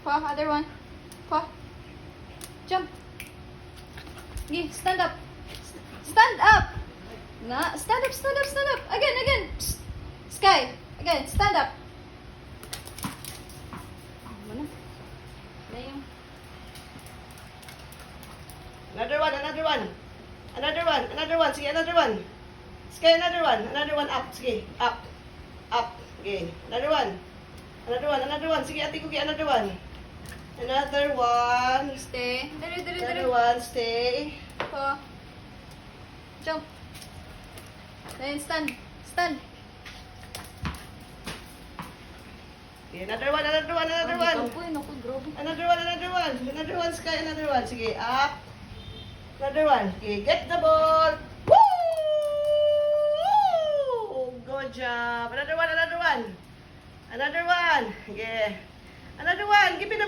Paw, other one. Paw. Jump. Okay, stand up. Stand up. Na, stand up, stand up, stand up. Again, again. Psst. Sky. Again, stand up. Ano na? Na yung... Another one, another one. Another one, another one. Sige, another one. Sige, another one. Another one up. Sige, up. Up. Okay, another one. Another one, another one. Sige, ate Cookie, another one. Another one. Stay. Dali, dali, dali. Another one, stay. Paw. Jump. Then stand. Stand. Okay, another one, another one, another one. Naku, grabe. Another one, another one. Another one, Sky, another one. Sige, up. Another one. Okay, get the ball. Woo! Good job. Another one, another one. Another one. Okay. Another one. Give it